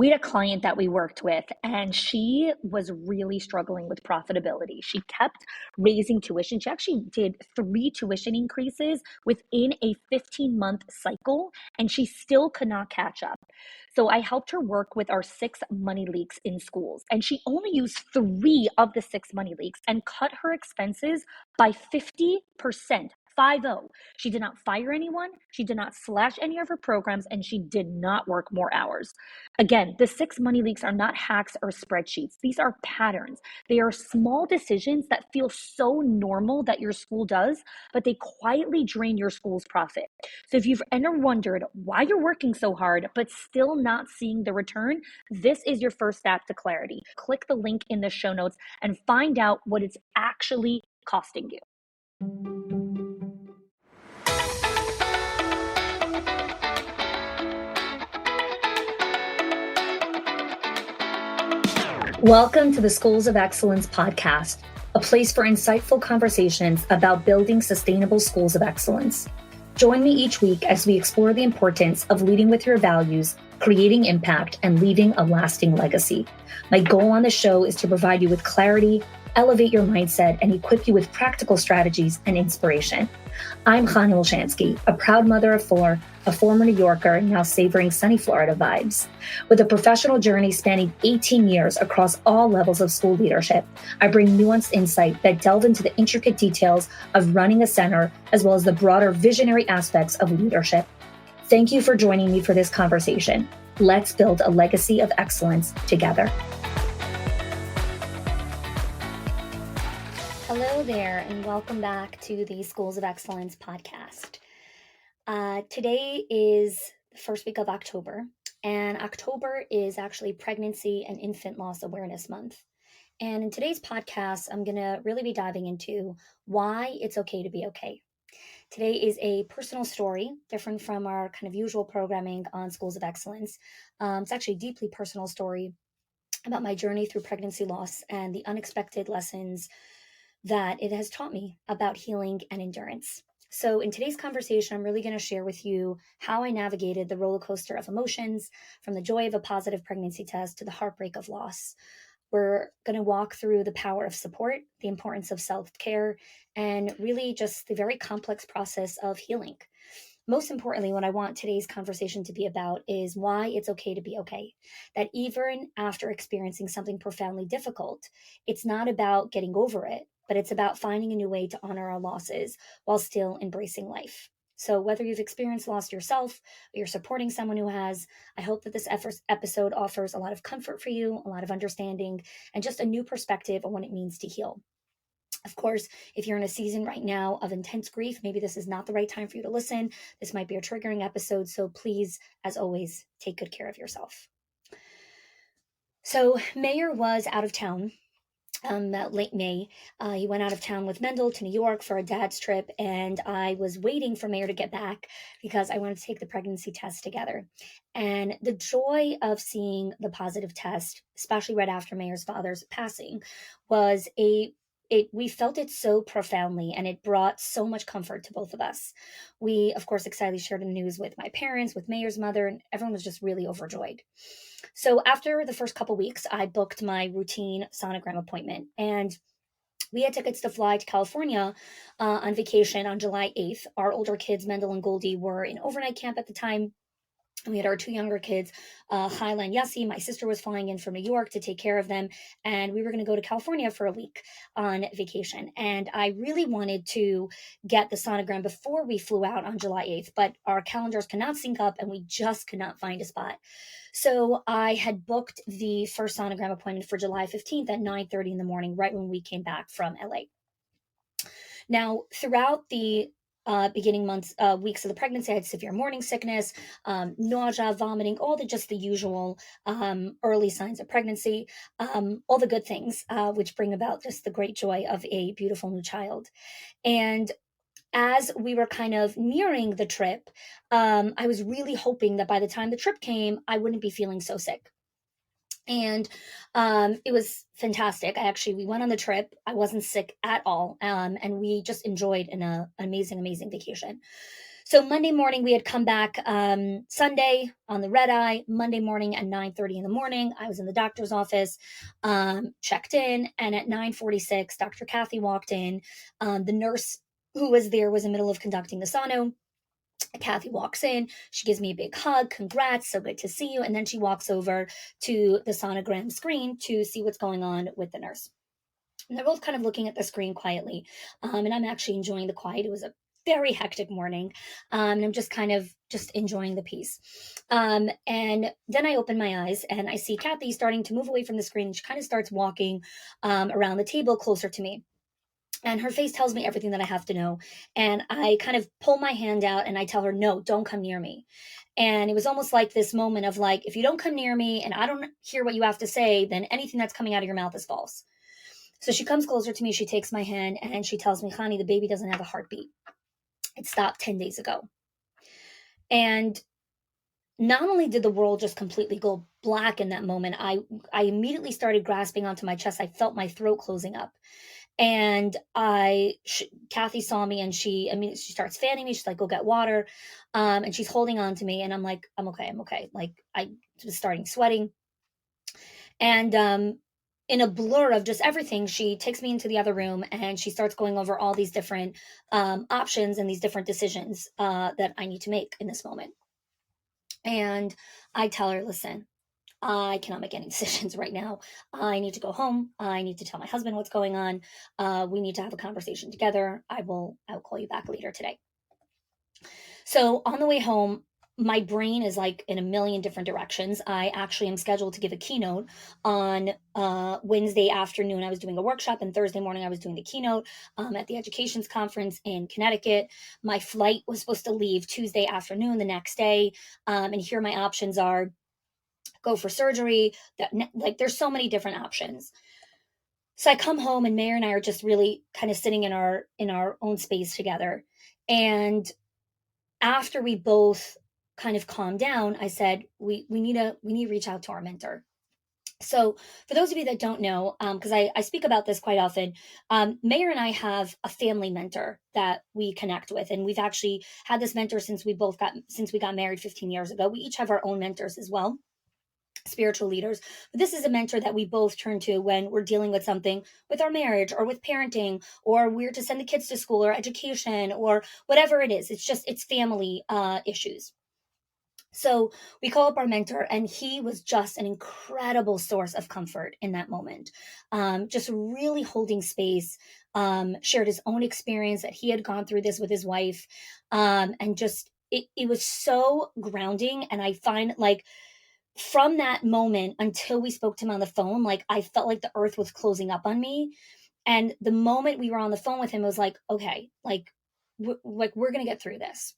We had a client that we worked with, and she was really struggling with profitability. She kept raising tuition. She actually did 3 tuition increases within a 15-month cycle, and she still could not catch up. So I helped her work with our 6 money leaks in schools, and she only used 3 of the 6 money leaks and cut her expenses by 50%. 50. She did not fire anyone. She did not slash any of her programs, and she did not work more hours. Again, the 6 money leaks are not hacks or spreadsheets. These are patterns. They are small decisions that feel so normal that your school does, but they quietly drain your school's profit. So if you've ever wondered why you're working so hard, but still not seeing the return, this is your first step to clarity. Click the link in the show notes and find out what it's actually costing you. Welcome to the Schools of Excellence podcast, a place for insightful conversations about building sustainable schools of excellence. Join me each week as we explore the importance of leading with your values, creating impact, and leaving a lasting legacy. My goal on the show is to provide you with clarity, elevate your mindset, and equip you with practical strategies and inspiration. I'm Chanie, a proud mother of 4, a former New Yorker, now savoring sunny Florida vibes. With a professional journey spanning 18 years across all levels of school leadership, I bring nuanced insight that delve into the intricate details of running a center, as well as the broader visionary aspects of leadership. Thank you for joining me for this conversation. Let's build a legacy of excellence together. Hello there, and welcome back to the Schools of Excellence podcast. Today is the first week of October, and October is actually Pregnancy and Infant Loss Awareness Month. And in today's podcast, I'm going to really be diving into why it's okay to be okay. Today is a personal story, different from our kind of usual programming on Schools of Excellence. It's actually a deeply personal story about my journey through pregnancy loss and the unexpected lessons that it has taught me about healing and endurance. So in today's conversation, I'm really going to share with you how I navigated the roller coaster of emotions, from the joy of a positive pregnancy test to the heartbreak of loss. We're going to walk through the power of support, the importance of self-care, and really just the very complex process of healing. Most importantly, what I want today's conversation to be about is why it's okay to be okay. That even after experiencing something profoundly difficult, it's not about getting over it, but it's about finding a new way to honor our losses while still embracing life. So whether you've experienced loss yourself or you're supporting someone who has, I hope that this episode offers a lot of comfort for you, a lot of understanding, and just a new perspective on what it means to heal. Of course, if you're in a season right now of intense grief, maybe this is not the right time for you to listen. This might be a triggering episode, so please, as always, take good care of yourself. So Mayer was out of town. Late May, he went out of town with Mendel to New York for a dad's trip, and I was waiting for Mayer to get back because I wanted to take the pregnancy test together. And the joy of seeing the positive test, especially right after Mayer's father's passing, was we felt it so profoundly, and it brought so much comfort to both of us. We, of course, excitedly shared the news with my parents, with Mayer's mother, and everyone was just really overjoyed. So after the first couple weeks, I booked my routine sonogram appointment, and we had tickets to fly to California on vacation on July 8th. Our older kids, Mendel and Goldie, were in overnight camp at the time. We had our 2 younger kids, Hyla and Yessie. My sister was flying in from New York to take care of them, and we were going to go to California for a week on vacation. And I really wanted to get the sonogram before we flew out on July 8th, but our calendars could not sync up, and we just could not find a spot. So I had booked the first sonogram appointment for July 15th at 9:30 in the morning, right when we came back from LA. Now, throughout the beginning weeks of the pregnancy, I had severe morning sickness, nausea, vomiting, all the usual early signs of pregnancy, all the good things, which bring about just the great joy of a beautiful new child. And as we were kind of nearing the trip, I was really hoping that by the time the trip came, I wouldn't be feeling so sick. And it was fantastic. We went on the trip. I wasn't sick at all. And we just enjoyed an amazing, amazing vacation. So Monday morning, we had come back Sunday on the red eye. Monday morning at 9:30 in the morning, I was in the doctor's office, checked in, and at 9:46, Dr. Kathy walked in. The nurse who was there was in the middle of conducting the sono. Kathy walks in, she gives me a big hug, congrats, so good to see you. And then she walks over to the sonogram screen to see what's going on with the nurse. And they're both kind of looking at the screen quietly. And I'm actually enjoying the quiet. It was a very hectic morning. And I'm just kind of just enjoying the peace. And then I open my eyes and I see Kathy starting to move away from the screen. And she kind of starts walking around the table closer to me. And her face tells me everything that I have to know. And I kind of pull my hand out and I tell her, no, don't come near me. And it was almost like this moment of like, if you don't come near me and I don't hear what you have to say, then anything that's coming out of your mouth is false. So she comes closer to me, she takes my hand, and she tells me, Chanie, the baby doesn't have a heartbeat. It stopped 10 days ago. And not only did the world just completely go black in that moment, I immediately started grasping onto my chest. I felt my throat closing up. And Kathy saw me and she starts fanning me. She's like, go get water. And she's holding on to me. And I'm like, I'm okay. Like I was starting sweating. And in a blur of just everything, she takes me into the other room and she starts going over all these different options and these different decisions that I need to make in this moment. And I tell her, listen, I cannot make any decisions right now. I need to go home. I need to tell my husband what's going on. We need to have a conversation together. I'll call you back later today. So on the way home, my brain is like in a million different directions. I actually am scheduled to give a keynote on Wednesday afternoon. I was doing a workshop, and Thursday morning I was doing the keynote at the Educations Conference in Connecticut. My flight was supposed to leave Tuesday afternoon the next day. And here my options are: go for surgery. Like there's so many different options. So I come home and Mayor and I are just really kind of sitting in our own space together. And after we both kind of calmed down, I said, we need to reach out to our mentor. So for those of you that don't know, because I speak about this quite often, Mayor and I have a family mentor that we connect with. And we've actually had this mentor since we got married 15 years ago. We each have our own mentors as well, spiritual leaders. But this is a mentor that we both turn to when we're dealing with something with our marriage or with parenting, or we're to send the kids to school or education or whatever it is. It's family issues. So we call up our mentor, and he was just an incredible source of comfort in that moment. Just really holding space, shared his own experience that he had gone through this with his wife. And just, it was so grounding. And I find like from that moment until we spoke to him on the phone, like I felt like the earth was closing up on me. And the moment we were on the phone with him, it was like, okay, like we're going to get through this.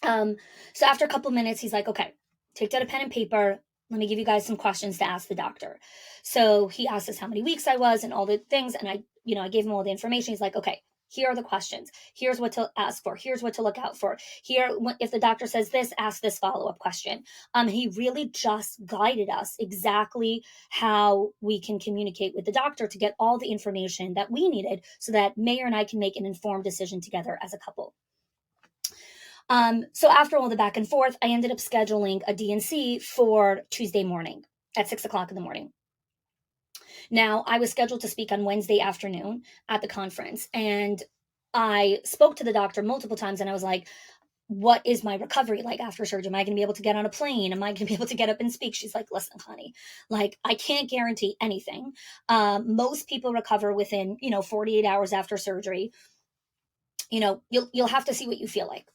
So after a couple minutes, he's like, okay, take out a pen and paper. Let me give you guys some questions to ask the doctor. So he asked us how many weeks I was and all the things. And I gave him all the information. He's like, okay, here are the questions. Here's what to ask for. Here's what to look out for. Here, if the doctor says this, ask this follow-up question. He really just guided us exactly how we can communicate with the doctor to get all the information that we needed so that Mayor and I can make an informed decision together as a couple. So after all the back and forth, I ended up scheduling a DNC for Tuesday morning at 6:00 in the morning. Now, I was scheduled to speak on Wednesday afternoon at the conference, and I spoke to the doctor multiple times, and I was like, what is my recovery like after surgery? Am I going to be able to get on a plane? Am I going to be able to get up and speak? She's like, listen, Chanie, like I can't guarantee anything. Most people recover within, 48 hours after surgery. You'll have to see what you feel like.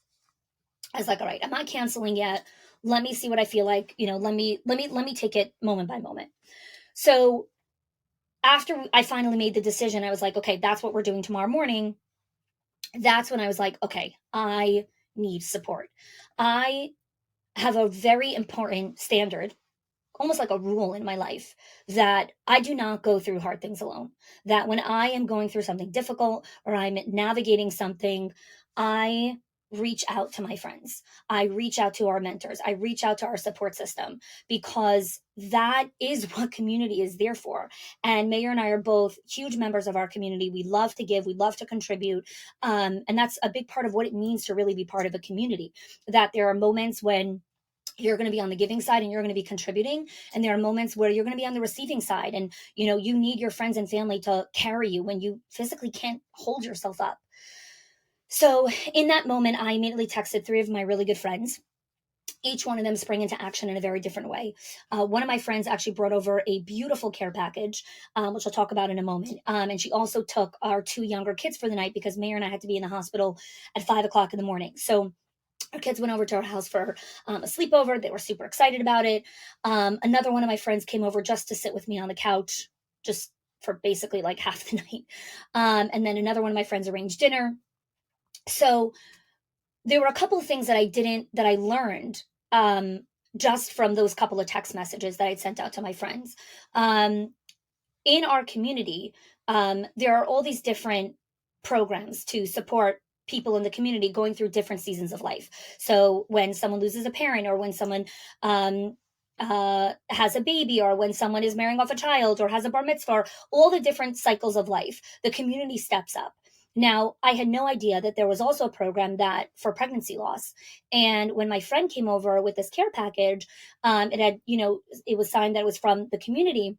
I was like, all right, I'm not canceling yet. Let me see what I feel like. Let me take it moment by moment. So after I finally made the decision, I was like, okay, that's what we're doing tomorrow morning. That's when I was like, okay, I need support. I have a very important standard, almost like a rule in my life, that I do not go through hard things alone. That when I am going through something difficult or I'm navigating something, I reach out to my friends. I reach out to our mentors. I reach out to our support system, because that is what community is there for. And Mayor and I are both huge members of our community. We love to give, we love to contribute. And that's a big part of what it means to really be part of a community. That there are moments when you're going to be on the giving side and you're going to be contributing, and there are moments where you're going to be on the receiving side, and you need your friends and family to carry you when you physically can't hold yourself up. So in that moment, I immediately texted three of my really good friends. Each one of them sprang into action in a very different way. One of my friends actually brought over a beautiful care package, which I'll talk about in a moment. And she also took our two younger kids for the night, because Mayor and I had to be in the hospital at 5 o'clock in the morning. So our kids went over to our house for a sleepover. They were super excited about it. Another one of my friends came over just to sit with me on the couch, just for basically like half the night. And then another one of my friends arranged dinner. So there were a couple of things that I learned just from those couple of text messages that I'd sent out to my friends. In our community, there are all these different programs to support people in the community going through different seasons of life. So when someone loses a parent, or when someone has a baby, or when someone is marrying off a child, or has a bar mitzvah, or all the different cycles of life, the community steps up. Now, I had no idea that there was also a program that for pregnancy loss. And when my friend came over with this care package, it had, it was signed that it was from the community.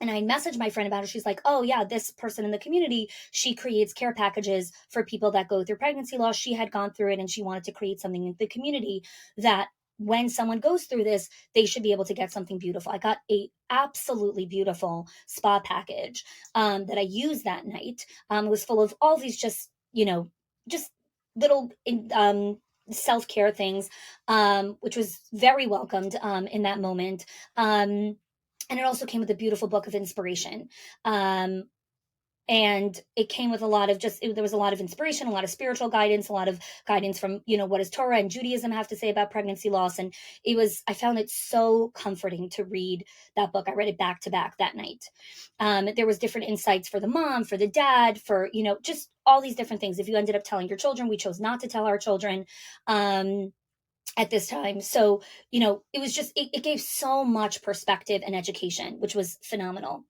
And I messaged my friend about it. She's like, oh, yeah, this person in the community, she creates care packages for people that go through pregnancy loss. She had gone through it, and she wanted to create something in the community that when someone goes through this, they should be able to get something beautiful. I got a absolutely beautiful spa package that I used that night. It was full of all these just little self-care things, which was very welcomed in that moment. And it also came with a beautiful book of inspiration. And it came with a lot of there was a lot of inspiration, a lot of spiritual guidance, a lot of guidance from, what does Torah and Judaism have to say about pregnancy loss. And I found it so comforting to read that book. I read it back to back that night. There was different insights for the mom, for the dad, for, just all these different things. If you ended up telling your children, we chose not to tell our children. At this time. So, it was just, it gave so much perspective and education, which was phenomenal.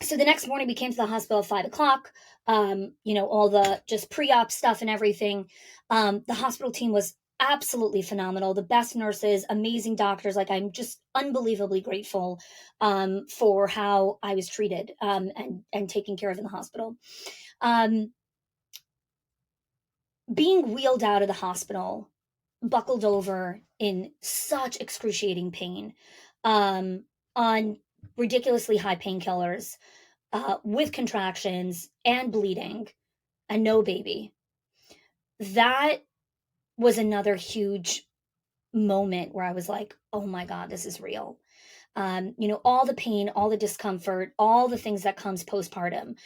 So the next morning we came to the hospital at 5 o'clock, all the just pre-op stuff and everything. The hospital team was absolutely phenomenal. The best nurses, amazing doctors. Like, I'm just unbelievably grateful for how I was treated and taken care of in the hospital. Being wheeled out of the hospital, buckled over in such excruciating pain, on ridiculously high painkillers, with contractions and bleeding, and no baby. That was another huge moment where I was like, oh my God, this is real. All the pain, all the discomfort, all the things that comes postpartum,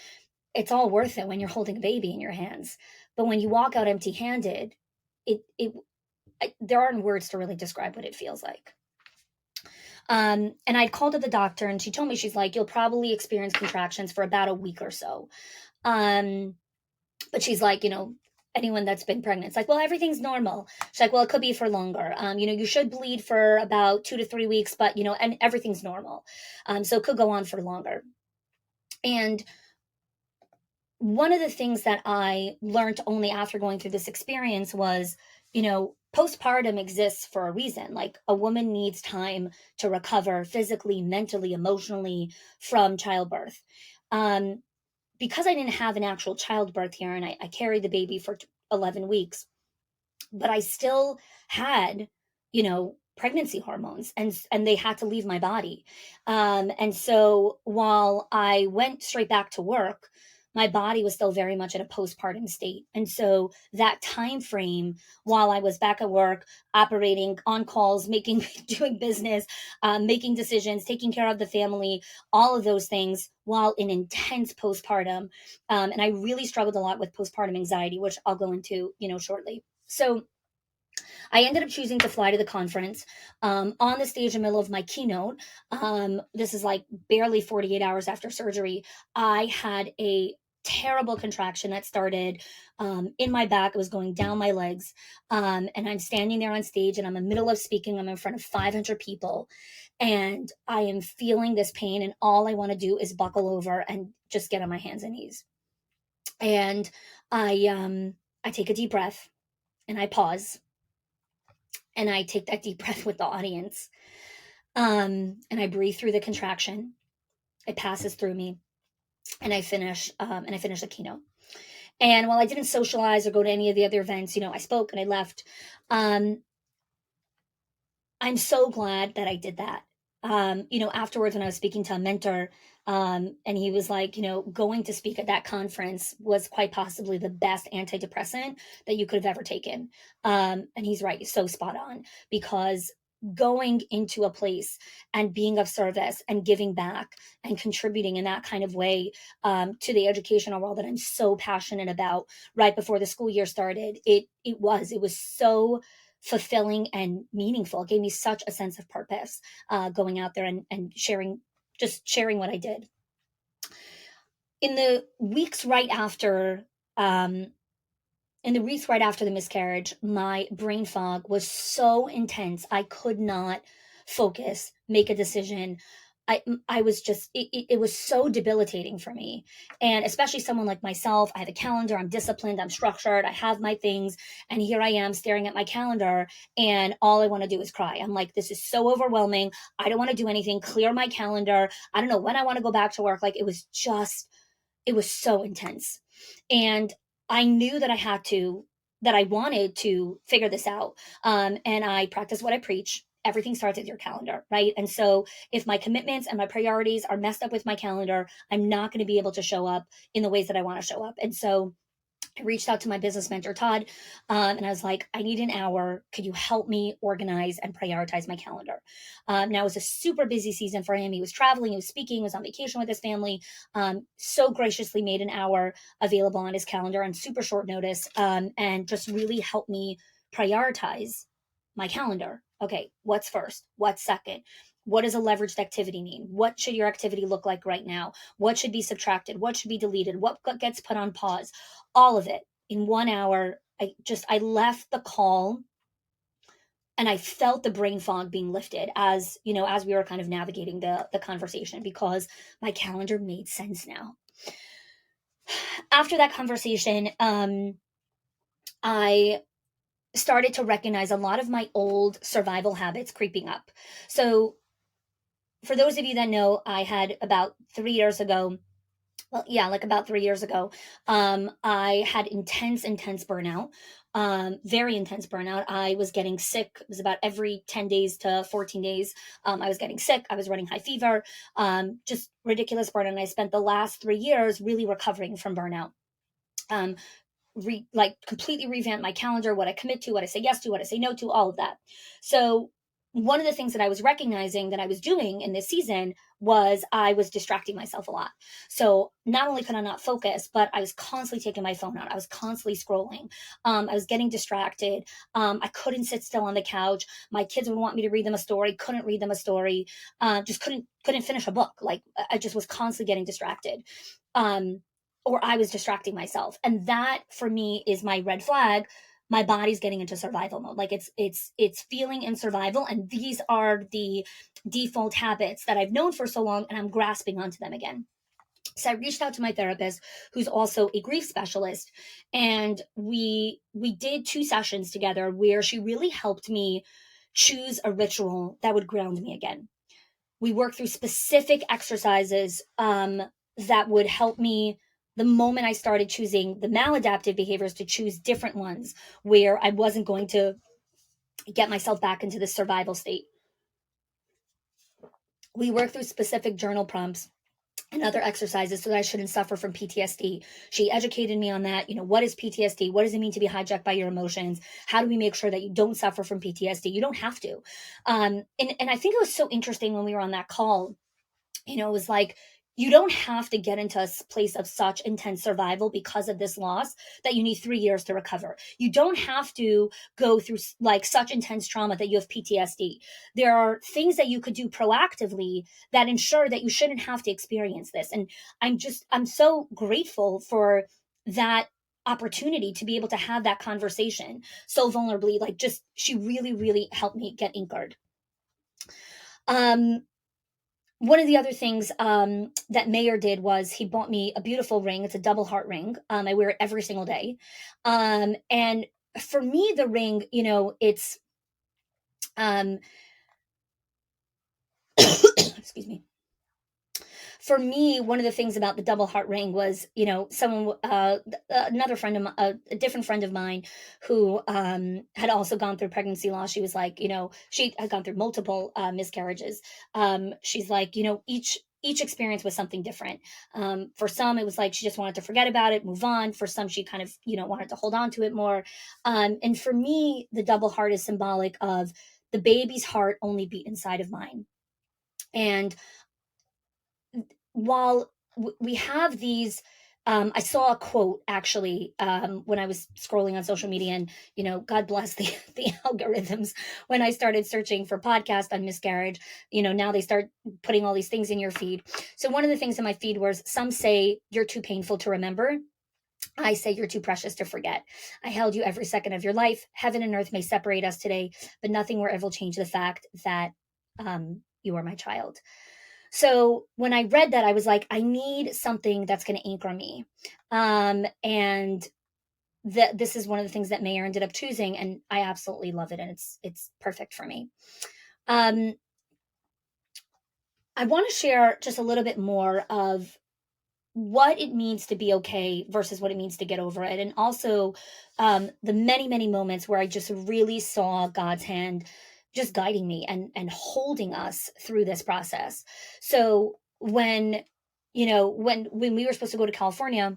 it's all worth it when you're holding a baby in your hands. But when you walk out empty-handed, there aren't words to really describe what it feels like. And I'd called up the doctor, and she told me, she's like, you'll probably experience contractions for about a week or so. But she's like, anyone that's been pregnant, it's like, well, everything's normal. She's like, well, it could be for longer. You should bleed for about 2 to 3 weeks, but, and everything's normal. So it could go on for longer. And one of the things that I learned only after going through this experience was, postpartum exists for a reason. Like, a woman needs time to recover physically, mentally, emotionally from childbirth. Because I didn't have an actual childbirth here, and I carried the baby for 11 weeks, but I still had, pregnancy hormones, and they had to leave my body. And so while I went straight back to work, my body was still very much in a postpartum state. And so that time frame, while I was back at work, operating on calls, doing business, making decisions, taking care of the family, all of those things, while in intense postpartum. And I really struggled a lot with postpartum anxiety, which I'll go into, shortly. So I ended up choosing to fly to the conference. On the stage in the middle of my keynote, this is like barely 48 hours after surgery, I had a terrible contraction that started in my back. It was going down my legs. And I'm standing there on stage and I'm in the middle of speaking. I'm in front of 500 people and I am feeling this pain. And all I want to do is buckle over and just get on my hands and knees. And I take a deep breath and I pause and I take that deep breath with the audience. And I breathe through the contraction. It passes through me and I finish the keynote. And while I didn't socialize or go to any of the other events, I spoke and I left. I'm so glad that I did that. Afterwards, when I was speaking to a mentor, and he was like, going to speak at that conference was quite possibly the best antidepressant that you could have ever taken. And he's right, so spot on, because going into a place and being of service and giving back and contributing in that kind of way to the educational world that I'm so passionate about right before the school year started, it was so fulfilling and meaningful. It gave me such a sense of purpose going out there and sharing what I did. In the weeks right after the miscarriage, my brain fog was so intense. I could not focus, make a decision. I was just, it was so debilitating for me. And especially someone like myself, I have a calendar, I'm disciplined, I'm structured, I have my things. And here I am staring at my calendar and all I want to do is cry. I'm like, this is so overwhelming. I don't want to do anything, clear my calendar. I don't know when I want to go back to work. Like it was so intense. And I knew that I wanted to figure this out. And I practice what I preach. Everything starts with your calendar, right? And so if my commitments and my priorities are messed up with my calendar, I'm not going to be able to show up in the ways that I want to show up. And so I reached out to my business mentor, Todd, and I was like, I need an hour. Could you help me organize and prioritize my calendar? Now, it was a super busy season for him. He was traveling, he was speaking, he was on vacation with his family. So graciously made an hour available on his calendar on super short notice and just really helped me prioritize my calendar. Okay, what's first? What's second? What does a leveraged activity mean? What should your activity look like right now? What should be subtracted? What should be deleted? What gets put on pause? All of it in 1 hour. I left the call and I felt the brain fog being lifted as we were kind of navigating the conversation, because my calendar made sense now. After that conversation, I started to recognize a lot of my old survival habits creeping up. So for those of you that know, I had about 3 years ago, about 3 years ago, I had intense burnout, very intense burnout. I was getting sick. It was about every 10 days to 14 days. I was getting sick. I was running high fever, just ridiculous burnout. And I spent the last 3 years really recovering from burnout. Completely revamp my calendar, what I commit to, what I say yes to, what I say no to, all of that. So one of the things that I was recognizing that I was doing in this season was I was distracting myself a lot. So not only could I not focus, but I was constantly taking my phone out. I was constantly scrolling. I was getting distracted. I couldn't sit still on the couch. My kids would want me to read them a story. Couldn't read them a story. Just couldn't finish a book. Like I just was constantly getting distracted. Or I was distracting myself. And that for me is my red flag. My body's getting into survival mode. Like it's feeling in survival. And these are the default habits that I've known for so long, and I'm grasping onto them again. So I reached out to my therapist, who's also a grief specialist, and we did 2 sessions together where she really helped me choose a ritual that would ground me again. We worked through specific exercises that would help me the moment I started choosing the maladaptive behaviors to choose different ones where I wasn't going to get myself back into the survival state. We worked through specific journal prompts and other exercises so that I shouldn't suffer from PTSD. She educated me on that. What is PTSD? What does it mean to be hijacked by your emotions? How do we make sure that you don't suffer from PTSD? You don't have to. And I think it was so interesting when we were on that call. It was like, you don't have to get into a place of such intense survival because of this loss that you need 3 years to recover. You don't have to go through like such intense trauma that you have PTSD. There are things that you could do proactively that ensure that you shouldn't have to experience this. And I'm so grateful for that opportunity to be able to have that conversation so vulnerably. Like, just, she really, really helped me get anchored. Um, One of the other things that Mayor did was he bought me a beautiful ring. It's a double heart ring. I wear it every single day. And for me, the ring, it's, um, excuse me. For me, one of the things about the double heart ring was, someone, another friend of a different friend of mine who had also gone through pregnancy loss. She was like, she had gone through multiple miscarriages. She's like, each experience was something different. For some, it was like she just wanted to forget about it, move on. For some, she kind of, wanted to hold on to it more. And for me, the double heart is symbolic of the baby's heart only beat inside of mine. And while we have these, I saw a quote actually when I was scrolling on social media, and God bless the the algorithms. When I started searching for podcast on miscarriage, now they start putting all these things in your feed. So one of the things in my feed was, some say you're too painful to remember, I say you're too precious to forget. I held you every second of your life. Heaven and earth may separate us today, but nothing will ever change the fact that you are my child. So when I read that, I was like, I need something that's going to anchor me. And this is one of the things that Mayor ended up choosing, and I absolutely love it, and it's perfect for me. Um, I want to share just a little bit more of what it means to be okay versus what it means to get over it, and also the many, many moments where I just really saw God's hand just guiding me and holding us through this process. So when we were supposed to go to California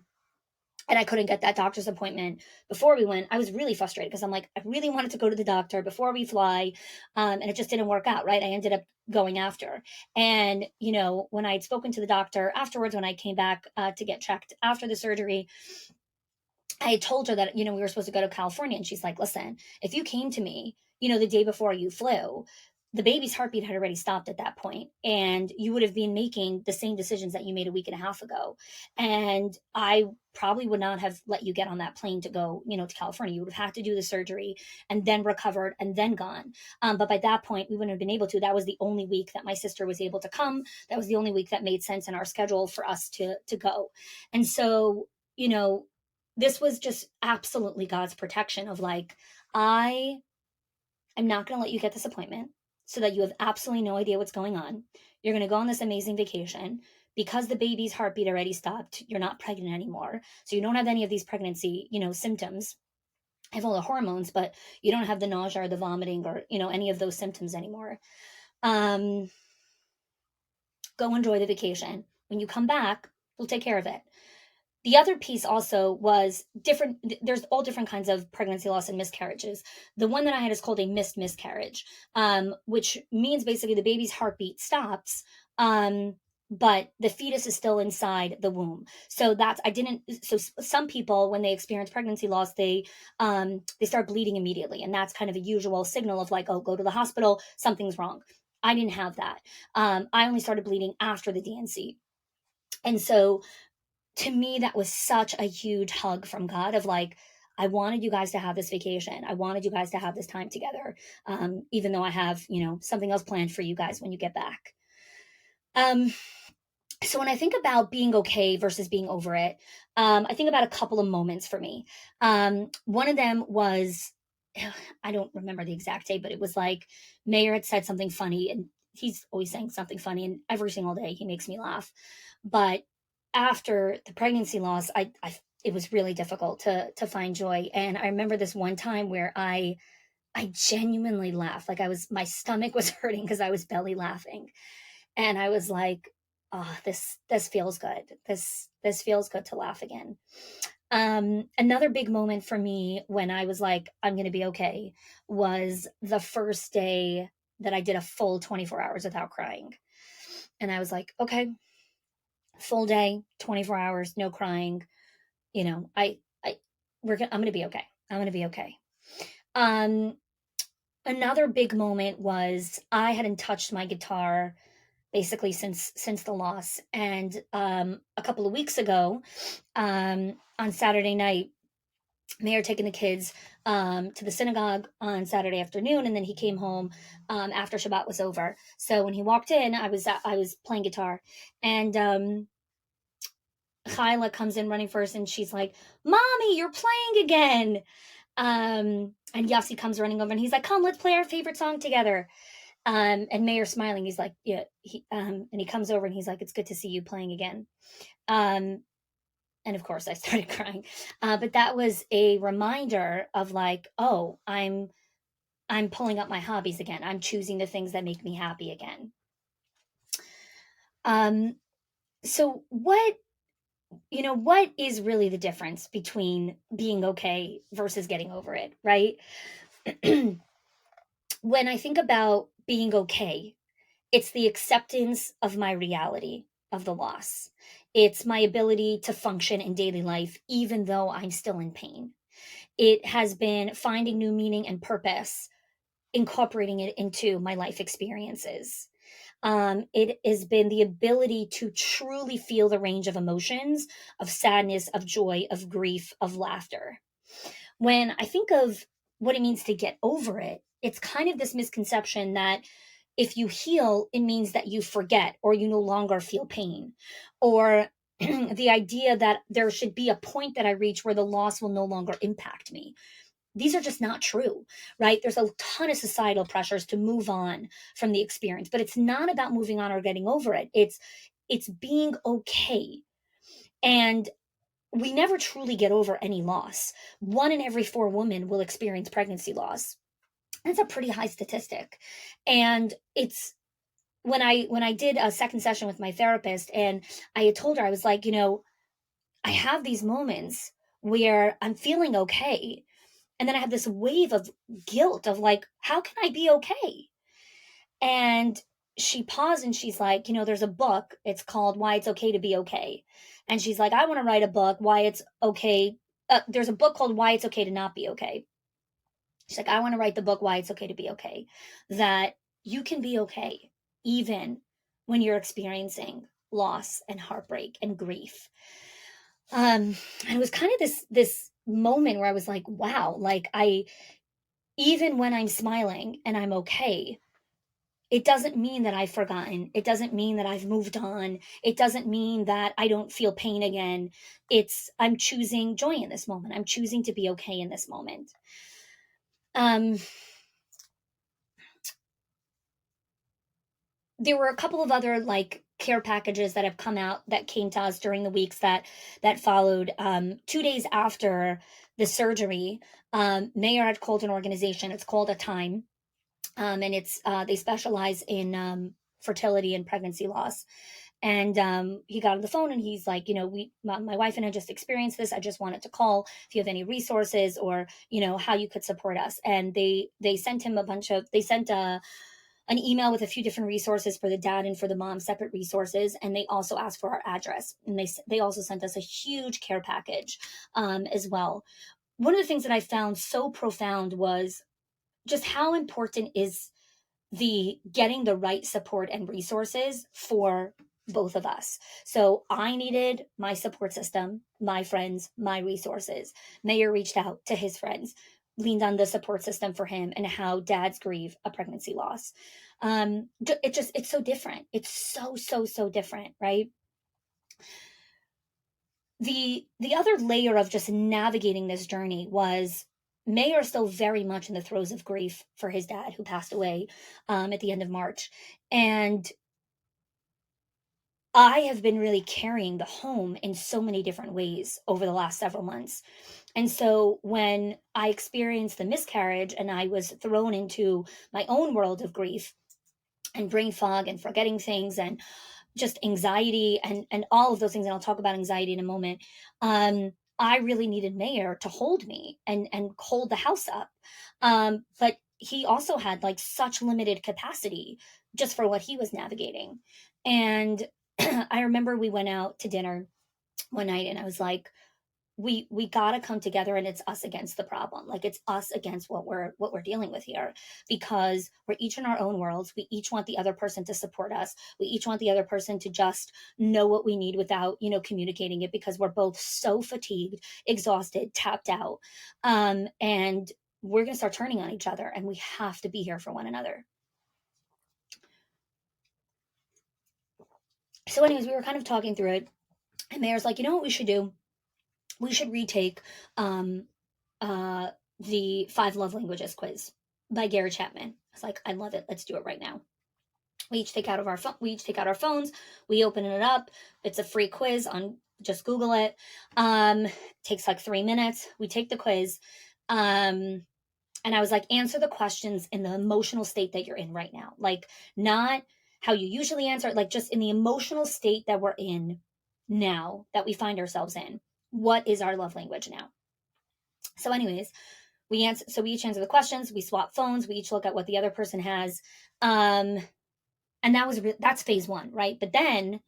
and I couldn't get that doctor's appointment before we went, I was really frustrated because I'm like, I really wanted to go to the doctor before we fly. And it just didn't work out, right? I ended up going after. And, when I had spoken to the doctor afterwards, when I came back to get checked after the surgery, I told her that, we were supposed to go to California. And she's like, listen, if you came to me, the day before you flew, the baby's heartbeat had already stopped at that point, and you would have been making the same decisions that you made a week and a half ago. And I probably would not have let you get on that plane to go, to California. You would have had to do the surgery and then recovered and then gone. But by that point, we wouldn't have been able to. That was the only week that my sister was able to come. That was the only week that made sense in our schedule for us to go. And so, this was just absolutely God's protection of like, I am not going to let you get this appointment so that you have absolutely no idea what's going on. You're going to go on this amazing vacation because the baby's heartbeat already stopped. You're not pregnant anymore. So you don't have any of these pregnancy, symptoms. I have all the hormones, but you don't have the nausea or the vomiting or, any of those symptoms anymore. Go enjoy the vacation. When you come back, we'll take care of it. The other piece also was different. There's all different kinds of pregnancy loss and miscarriages. The one that I had is called a missed miscarriage, which means basically the baby's heartbeat stops, but the fetus is still inside the womb. So that's, I didn't. So some people, when they experience pregnancy loss, they start bleeding immediately, and that's kind of a usual signal of like, oh, go to the hospital, something's wrong. I didn't have that. I only started bleeding after the D&C, and so to me, that was such a huge hug from God of like, I wanted you guys to have this vacation. I wanted you guys to have this time together, even though I have, something else planned for you guys when you get back. So when I think about being okay versus being over it, I think about a couple of moments for me. One of them was, I don't remember the exact day, but it was like Mayor had said something funny, and he's always saying something funny, and every single day he makes me laugh. But after the pregnancy loss, it was really difficult to find joy. And I remember this one time where I genuinely laughed. Like my stomach was hurting because I was belly laughing. And I was like, oh, this feels good. This feels good to laugh again. Another big moment for me when I was like, I'm going to be okay, was the first day that I did a full 24 hours without crying. And I was like, okay, full day, 24 hours, no crying. You know, I'm going to be okay. I'm going to be okay. Um, Another big moment was I hadn't touched my guitar basically since the loss, and a couple of weeks ago, on Saturday night, Mayor taking the kids to the synagogue on Saturday afternoon, and then he came home after Shabbat was over. So when he walked in, I was playing guitar, and Kyla comes in running first, and she's like, "Mommy, you're playing again!" And Yossi comes running over, and he's like, "Come, let's play our favorite song together." And Mayor smiling, he's like, "Yeah." And he comes over, and he's like, "It's good to see you playing again." Um, and of course, I started crying. But that was a reminder of like, oh, I'm pulling up my hobbies again. I'm choosing the things that make me happy again. Um, so what is really the difference between being okay versus getting over it, right? When I think about being okay, it's the acceptance of my reality of the loss. It's my ability to function in daily life, even though I'm still in pain. It has been finding new meaning and purpose, incorporating it into my life experiences. It has been the ability to truly feel the range of emotions, of sadness, of joy, of grief, of laughter. When I think of what it means to get over it, it's kind of this misconception that if you heal, it means that you forget or you no longer feel pain. Or the idea that there should be a point that I reach where the loss will no longer impact me. These are just not true, right? There's a ton of societal pressures to move on from the experience, but it's not about moving on or getting over it. It's being okay. And we never truly get over any loss. 1 in every 4 women will experience pregnancy loss. That's a pretty high statistic. And it's when I did a second session with my therapist, and I had told her, I was like, I have these moments where I'm feeling okay. And then I have this wave of guilt of like, how can I be okay? And she paused and she's like, there's a book. It's called Why It's Okay to Be Okay. And she's like, I want to write a book, why it's okay. There's a book called Why It's Okay to Not Be Okay. She's like, I want to write the book Why It's Okay to Be Okay. That you can be okay even when you're experiencing loss and heartbreak and grief. And it was kind of this moment where I was like, wow, like even when I'm smiling and I'm okay, it doesn't mean that I've forgotten. It doesn't mean that I've moved on. It doesn't mean that I don't feel pain again. I'm choosing joy in this moment. I'm choosing to be okay in this moment. Um, there were a couple of other like care packages that have come out that came to us during the weeks that followed. 2 days after the surgery, Mayor had called an organization. It's called A Time, and it's they specialize in fertility and pregnancy loss. And he got on the phone and he's like, my wife and I just experienced this. I just wanted to call if you have any resources or how you could support us. And they sent him they sent an email with a few different resources for the dad and for the mom, separate resources, and they also asked for our address. And they also sent us a huge care package as well. One of the things that I found so profound was just how important is the getting the right support and resources for both of us. So I needed my support system, my friends, my resources. Mayor reached out to his friends, leaned on the support system for him and how dads grieve a pregnancy loss. It's so different. It's so different, right? The other layer of just navigating this journey was Mayor still very much in the throes of grief for his dad who passed away at the end of March. And I have been really carrying the home in so many different ways over the last several months. And so when I experienced the miscarriage and I was thrown into my own world of grief and brain fog and forgetting things and just anxiety and all of those things, and I'll talk about anxiety in a moment, I really needed Mayor to hold me and hold the house up. But he also had like such limited capacity just for what he was navigating. And I remember we went out to dinner one night and I was like, we got to come together, and it's us against the problem. Like, it's us against what we're dealing with here, because we're each in our own worlds. We each want the other person to support us. We each want the other person to just know what we need without, communicating it, because we're both so fatigued, exhausted, tapped out. And we're going to start turning on each other, and we have to be here for one another. So anyways, we were kind of talking through it, and Mayor's like, you know what we should do? We should retake um, uh, the Five Love Languages quiz by Gary Chapman. I was like, I love it. Let's do it right now. We each take out our phones. We open it up. It's a free quiz on. Just Google it. Takes like 3 minutes. We take the quiz. And I was like, answer the questions in the emotional state that you're in right now. Like, not how you usually answer it, like just in the emotional state that we're in now, that we find ourselves in. What is our love language now? So, anyways, we each answer the questions. We swap phones. We each look at what the other person has. And that's phase one, right? But then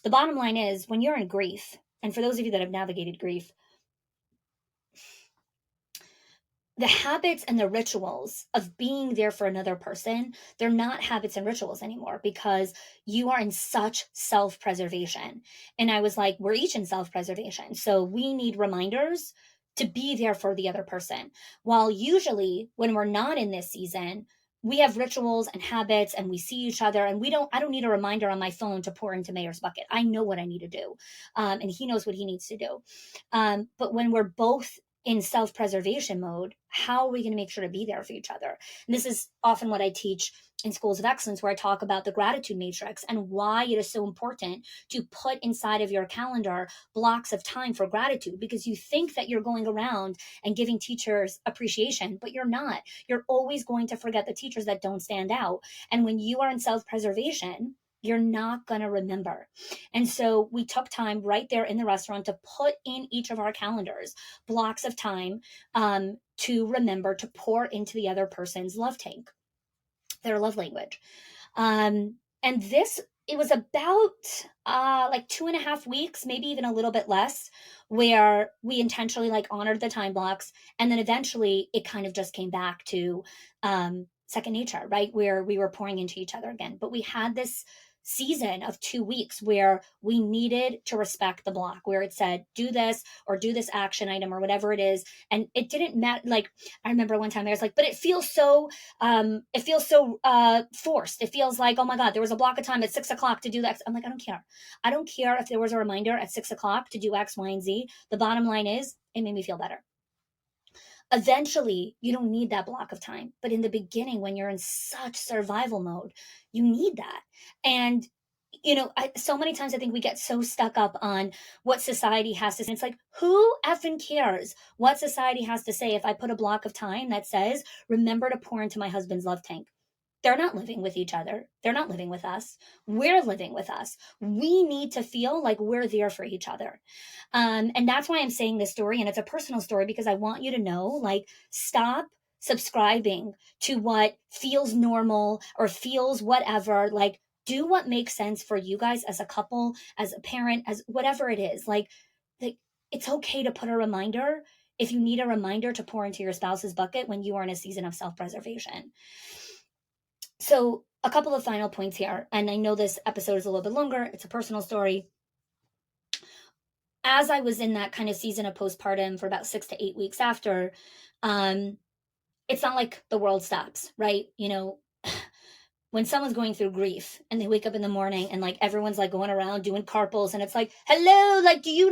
the bottom line is, when you're in grief, and for those of you that have navigated grief, the habits and the rituals of being there for another person, they're not habits and rituals anymore, because you are in such self-preservation. And I was like, we're each in self-preservation, so we need reminders to be there for the other person. While usually when we're not in this season, we have rituals and habits, and we see each other, and I don't need a reminder on my phone to pour into Mayor's bucket. I know what I need to do. And he knows what he needs to do. But when we're both in self-preservation mode, how are we going to make sure to be there for each other? And this is often what I teach in schools of excellence, where I talk about the gratitude matrix and why it is so important to put inside of your calendar blocks of time for gratitude, because you think that you're going around and giving teachers appreciation, but you're not. You're always going to forget the teachers that don't stand out. And when you are in self-preservation, you're not going to remember. And so we took time right there in the restaurant to put in each of our calendars blocks of time, to remember to pour into the other person's love tank, their love language. And it was about like 2.5 weeks, maybe even a little bit less, where we intentionally like honored the time blocks. And then eventually it kind of just came back to second nature, right? Where we were pouring into each other again. But we had this season of 2 weeks where we needed to respect the block, where it said, do this or do this action item or whatever it is. And it didn't matter. Like, I remember one time I was like, but it feels so forced. It feels like, oh my God, there was a block of time at 6 o'clock to do that. I'm like, I don't care. I don't care if there was a reminder at 6 o'clock to do X, Y, and Z. The bottom line is, it made me feel better. Eventually, you don't need that block of time. But in the beginning, when you're in such survival mode, you need that. And so many times I think we get so stuck up on what society has to say. It's like, who effing cares what society has to say if I put a block of time that says, remember to pour into my husband's love tank? They're not living with each other. They're not living with us. We're living with us. We need to feel like we're there for each other. And that's why I'm saying this story. And it's a personal story, because I want you to know, like, stop subscribing to what feels normal or feels whatever. Like, do what makes sense for you guys as a couple, as a parent, as whatever it is. Like it's okay to put a reminder if you need a reminder to pour into your spouse's bucket when you are in a season of self-preservation. So, a couple of final points here, and I know this episode is a little bit longer. It's a personal story. As I was in that kind of season of postpartum for about 6 to 8 weeks after, it's not like the world stops, right? When someone's going through grief and they wake up in the morning and like everyone's like going around doing carpals, and it's like, hello,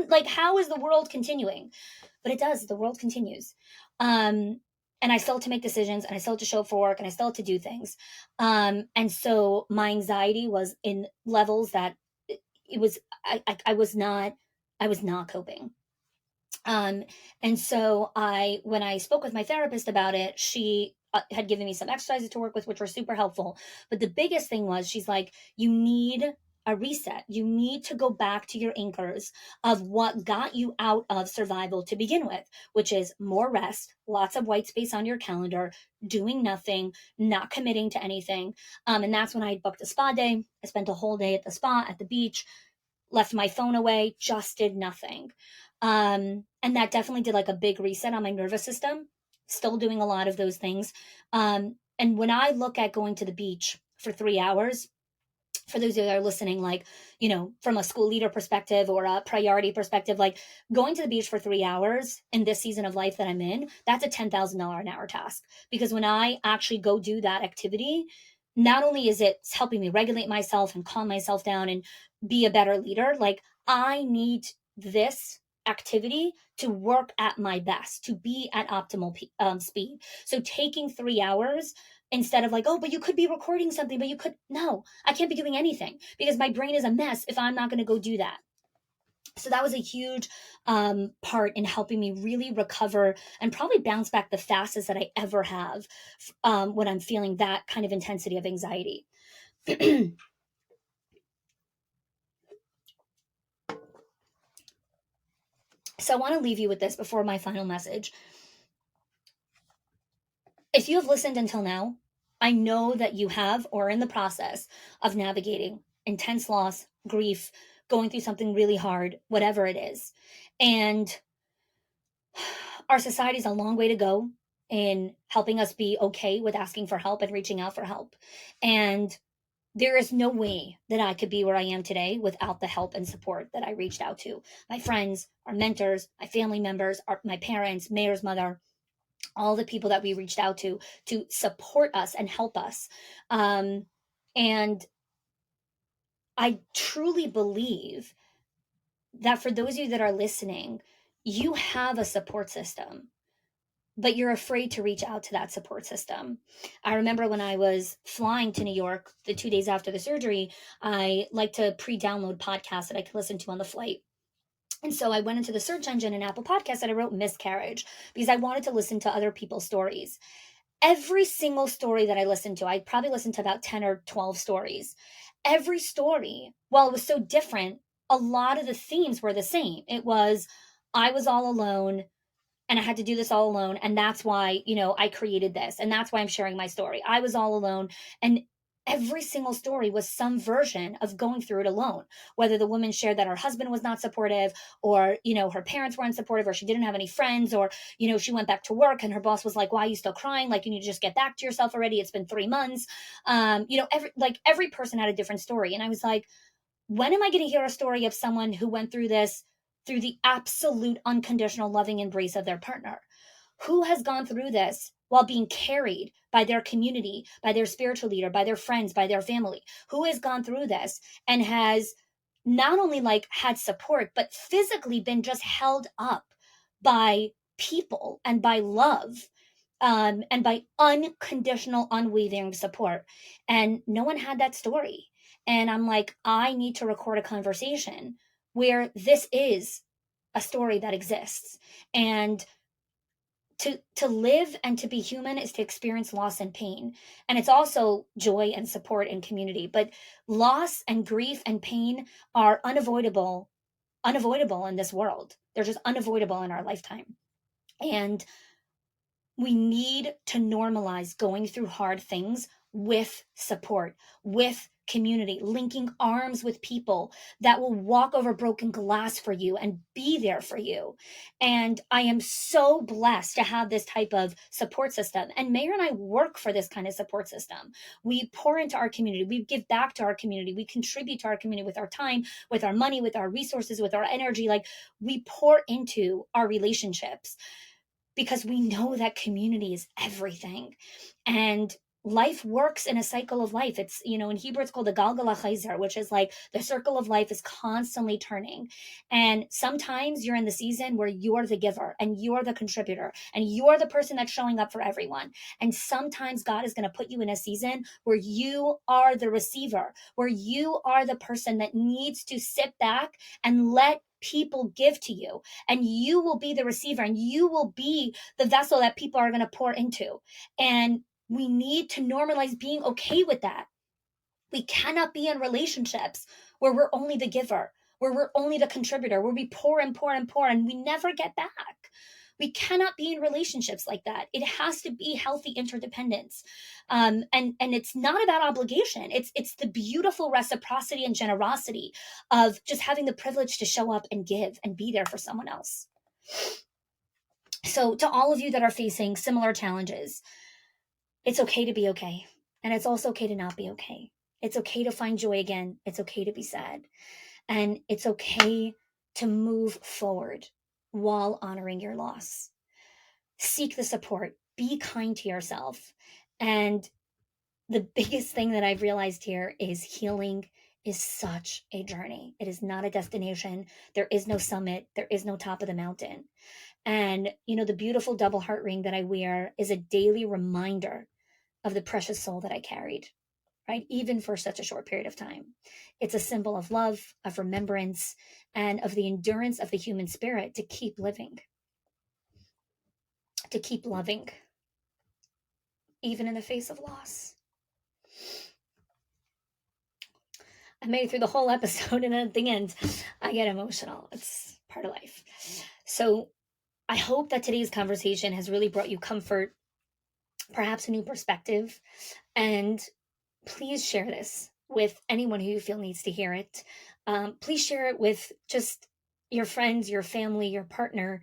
like, how is the world continuing? But it does. The world continues. And I still have to make decisions, and I still have to show up for work, and I still have to do things. And so my anxiety was in levels that it was, I was not coping. And so when I spoke with my therapist about it, she had given me some exercises to work with, which were super helpful. But the biggest thing was, she's like, you need a reset. You need to go back to your anchors of what got you out of survival to begin with, which is more rest, lots of white space on your calendar, doing nothing, not committing to anything. And that's when I booked a spa day. I spent a whole day at the spa, at the beach, left my phone away, just did nothing. And that definitely did like a big reset on my nervous system. Still doing a lot of those things. And when I look at going to the beach for 3 hours, for those of you that are listening, like, from a school leader perspective or a priority perspective, like going to the beach for 3 hours in this season of life that I'm in, that's a $10,000 an hour task. Because when I actually go do that activity, not only is it helping me regulate myself and calm myself down and be a better leader, like I need this activity to work at my best, to be at optimal speed. So taking 3 hours instead of like, oh, but you could be recording something, but you could, no, I can't be doing anything because my brain is a mess if I'm not going to go do that. So that was a huge part in helping me really recover and probably bounce back the fastest that I ever have when I'm feeling that kind of intensity of anxiety. So I want to leave you with this before my final message. If you have listened until now, I know that you have or are in the process of navigating intense loss, grief, going through something really hard, whatever it is. And our society is a long way to go in helping us be okay with asking for help and reaching out for help. And there is no way that I could be where I am today without the help and support that I reached out to. My friends, our mentors, my family members, my parents, Mayor's mother, all the people that we reached out to support us and help us. And I truly believe that for those of you that are listening, you have a support system, but you're afraid to reach out to that support system. I remember when I was flying to New York the 2 days after the surgery, I like to pre-download podcasts that I could listen to on the flight. And so I went into the search engine in Apple Podcasts and I wrote miscarriage because I wanted to listen to other people's stories. Every single story that I listened to, I probably listened to about 10 or 12 stories. Every story, while it was so different, a lot of the themes were the same. It was, I was all alone and I had to do this all alone. And that's why, I created this. And that's why I'm sharing my story. I was all alone. And every single story was some version of going through it alone. Whether the woman shared that her husband was not supportive, or, her parents were unsupportive, or she didn't have any friends, or, she went back to work and her boss was like, why are you still crying? Like, you need to just get back to yourself already. It's been 3 months. Every person had a different story. And I was like, when am I going to hear a story of someone who went through this through the absolute unconditional loving embrace of their partner? Who has gone through this while being carried by their community, by their spiritual leader, by their friends, by their family? Who has gone through this and has not only like had support, but physically been just held up by people and by love, and by unconditional, unwavering support? And no one had that story. And I'm like, I need to record a conversation where this is a story that exists. And to live and to be human is to experience loss and pain, and it's also joy and support and community. But loss and grief and pain are unavoidable in this world. They're just unavoidable in our lifetime. And we need to normalize going through hard things with support, with community, linking arms with people that will walk over broken glass for you and be there for you. And I am so blessed to have this type of support system. And Mayor and I work for this kind of support system. We pour into our community, we give back to our community, we contribute to our community with our time, with our money, with our resources, with our energy. Like, we pour into our relationships because we know that community is everything. And life works in a cycle of life. It's, in Hebrew, it's called the Galgal HaChayzer, which is like the circle of life is constantly turning. And sometimes you're in the season where you're the giver and you're the contributor and you're the person that's showing up for everyone. And sometimes God is going to put you in a season where you are the receiver, where you are the person that needs to sit back and let people give to you, and you will be the receiver and you will be the vessel that people are going to pour into. And we need to normalize being okay with that. We cannot be in relationships where we're only the giver, where we're only the contributor, where we pour and pour and pour and we never get back. We cannot be in relationships like that. It has to be healthy interdependence, and it's not about obligation. It's the beautiful reciprocity and generosity of just having the privilege to show up and give and be there for someone else. So, to all of you that are facing similar challenges, it's okay to be okay, and it's also okay to not be okay. It's okay to find joy again. It's okay to be sad, and it's okay to move forward while honoring your loss. Seek the support, be kind to yourself. And the biggest thing that I've realized here is healing is such a journey. It is not a destination. There is no summit, there is no top of the mountain. And, the beautiful double heart ring that I wear is a daily reminder of the precious soul that I carried, right? Even for such a short period of time. It's a symbol of love, of remembrance, and of the endurance of the human spirit to keep living, to keep loving, even in the face of loss. I made it through the whole episode, and at the end, I get emotional. It's part of life. So I hope that today's conversation has really brought you comfort, perhaps a new perspective, and please share this with anyone who you feel needs to hear it. Please share it with just your friends, your family, your partner.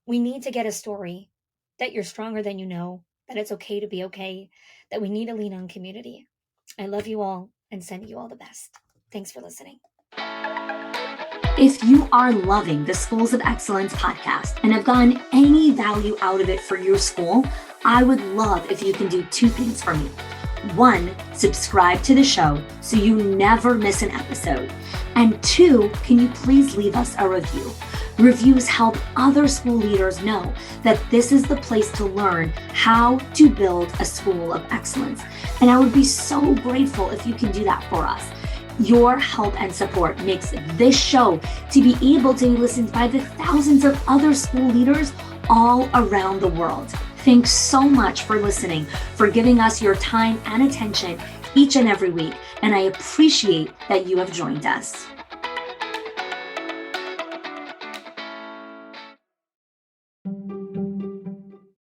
We need to get a story that you're stronger than you know, that it's okay to be okay, that we need to lean on community. I love you all and send you all the best. Thanks for listening. If you are loving the Schools of Excellence podcast and have gotten any value out of it for your school, I would love if you can do two things for me. One, subscribe to the show so you never miss an episode. And two, can you please leave us a review? Reviews help other school leaders know that this is the place to learn how to build a school of excellence. And I would be so grateful if you can do that for us. Your help and support makes this show to be able to be listened by the thousands of other school leaders all around the world. Thanks so much for listening, for giving us your time and attention each and every week, and I appreciate that you have joined us.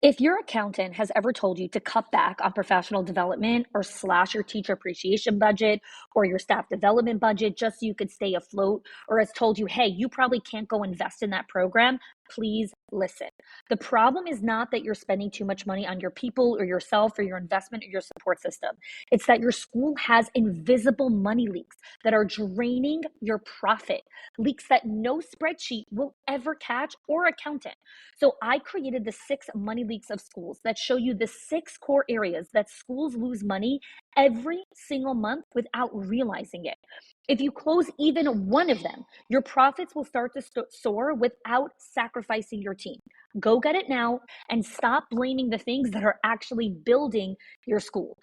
If your accountant has ever told you to cut back on professional development or slash your teacher appreciation budget or your staff development budget just so you could stay afloat, or has told you, hey, you probably can't go invest in that program, please listen. The problem is not that you're spending too much money on your people or yourself or your investment or your support system. It's that your school has invisible money leaks that are draining your profit, leaks that no spreadsheet will ever catch or accountant. So I created the 6 money leaks of schools that show you the 6 core areas that schools lose money every single month without realizing it. If you close even one of them, your profits will start to soar without sacrificing your team. Go get it now and stop blaming the things that are actually building your school.